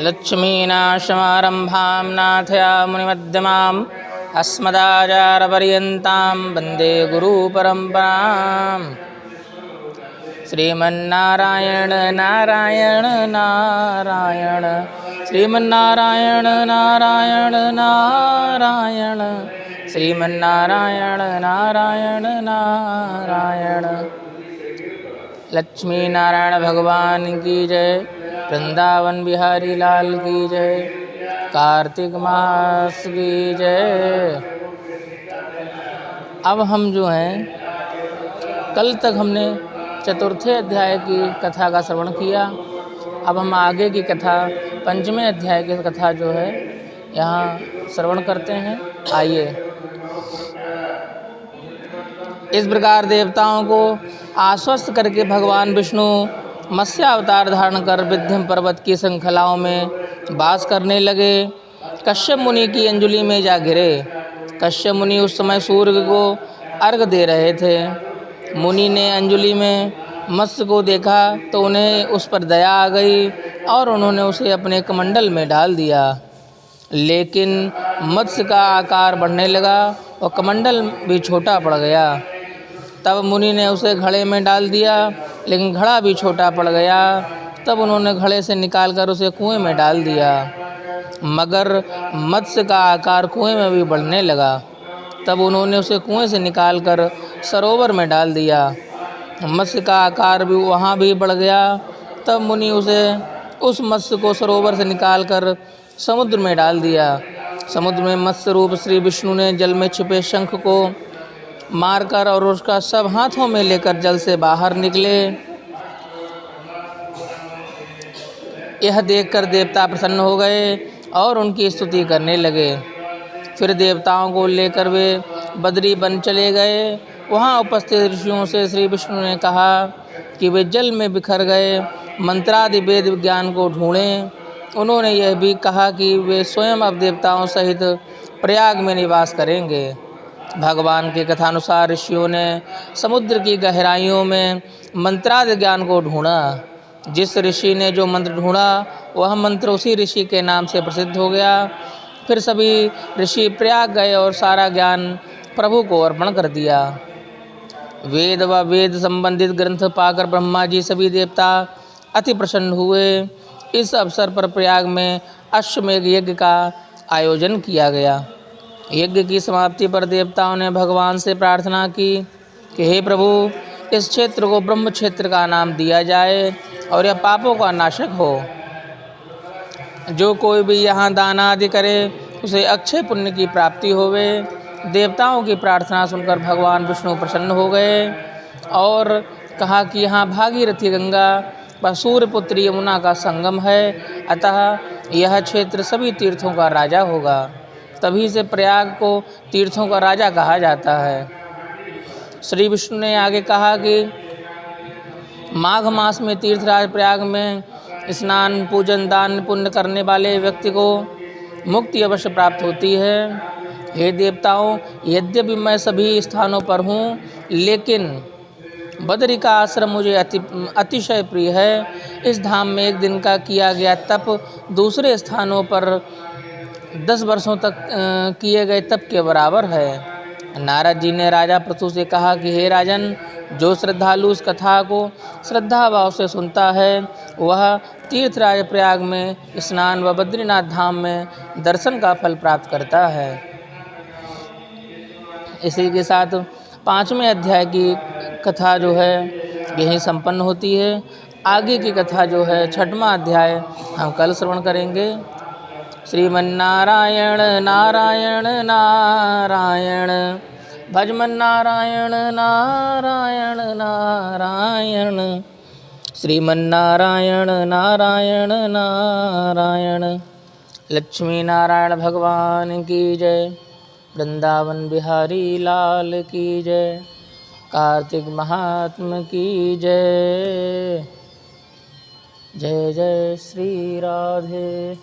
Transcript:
लक्ष्मीनाशमारम्भां नाथयामुनिमध्यमाम् अस्मदाचार्यपर्यन्तां वन्दे गुरुपरम्पराम्। श्रीमन्नारायण नारायण नारायण श्रीमन्नारायण नारायण नारायण श्रीमन्नारायण नारायण नारायण। लक्ष्मी नारायण भगवान की जय। वृंदावन बिहारी लाल की जय। कार्तिक मास की जय। अब हम जो हैं, कल तक हमने चतुर्थे अध्याय की कथा का श्रवण किया। अब हम आगे की कथा, पंचमें अध्याय की कथा जो है यहाँ श्रवण करते हैं। आइए। इस प्रकार देवताओं को आश्वस्त करके भगवान विष्णु मत्स्य अवतार धारण कर विंध्य पर्वत की श्रृंखलाओं में वास करने लगे। कश्यप मुनि की अंजलि में जा गिरे। कश्यप मुनि उस समय सूर्य को अर्घ दे रहे थे। मुनि ने अंजलि में मत्स्य को देखा तो उन्हें उस पर दया आ गई और उन्होंने उसे अपने कमंडल में डाल दिया। लेकिन मत्स्य का आकार बढ़ने लगा और कमंडल भी छोटा पड़ गया। तब मुनि ने उसे घड़े में डाल दिया, लेकिन घड़ा भी छोटा पड़ गया। तब उन्होंने घड़े से निकालकर उसे कुएं में डाल दिया, मगर मत्स्य का आकार कुएं में भी बढ़ने लगा। तब उन्होंने उसे कुएं से निकालकर सरोवर में डाल दिया। मत्स्य का आकार भी वहाँ भी बढ़ गया। तब मुनि उस मत्स्य को सरोवर से निकालकर समुद्र में डाल दिया। समुद्र में मत्स्य रूप श्री विष्णु ने जल में छिपे शंख को मारकर और उसका सब हाथों में लेकर जल से बाहर निकले। यह देखकर देवता प्रसन्न हो गए और उनकी स्तुति करने लगे। फिर देवताओं को लेकर वे बद्री वन चले गए। वहाँ उपस्थित ऋषियों से श्री विष्णु ने कहा कि वे जल में बिखर गए मंत्रादि वेद विज्ञान को ढूंढें। उन्होंने यह भी कहा कि वे स्वयं अब देवताओं सहित प्रयाग में निवास करेंगे। भगवान के कथानुसार ऋषियों ने समुद्र की गहराइयों में मंत्रादि ज्ञान को ढूंढा। जिस ऋषि ने जो मंत्र ढूंढा वह मंत्र उसी ऋषि के नाम से प्रसिद्ध हो गया। फिर सभी ऋषि प्रयाग गए और सारा ज्ञान प्रभु को अर्पण कर दिया। वेद व वेद संबंधित ग्रंथ पाकर ब्रह्मा जी सभी देवता अति प्रसन्न हुए। इस अवसर पर प्रयाग में अश्वमेध यज्ञ का आयोजन किया गया। यज्ञ की समाप्ति पर देवताओं ने भगवान से प्रार्थना की कि हे प्रभु, इस क्षेत्र को ब्रह्म क्षेत्र का नाम दिया जाए और यह पापों का नाशक हो। जो कोई भी यहाँ दान आदि करे उसे अक्षय पुण्य की प्राप्ति होवे। देवताओं की प्रार्थना सुनकर भगवान विष्णु प्रसन्न हो गए और कहा कि यहाँ भागीरथी गंगा व सूर्यपुत्री यमुना का संगम है, अतः यह क्षेत्र सभी तीर्थों का राजा होगा। तभी से प्रयाग को तीर्थों का राजा कहा जाता है। श्री विष्णु ने आगे कहा कि माघ मास में तीर्थराज प्रयाग में स्नान पूजन दान पुण्य करने वाले व्यक्ति को मुक्ति अवश्य प्राप्त होती है। हे देवताओं, यद्यपि मैं सभी स्थानों पर हूँ, लेकिन बद्री का आश्रम मुझे अतिशय प्रिय है। इस धाम में एक दिन का किया गया तप दूसरे स्थानों पर 10 वर्षों तक किए गए तप के बराबर है। नारद जी ने राजा पृथु से कहा कि हे राजन, जो श्रद्धालु इस कथा को श्रद्धा भाव से सुनता है वह तीर्थराज प्रयाग में स्नान व बद्रीनाथ धाम में दर्शन का फल प्राप्त करता है। इसी के साथ 5वें अध्याय की कथा जो है यहीं संपन्न होती है। आगे की कथा जो है 6वां अध्याय हम कल श्रवण करेंगे। श्रीमन्नारायण नारायण नारायण भजमन नारायण नारायण नारायण श्रीमन्नारायण नारायण नारायण। लक्ष्मी नारायण भगवान की जय। वृंदावन बिहारी लाल की जय। कार्तिक महात्म की जय। जय जय श्री राधे।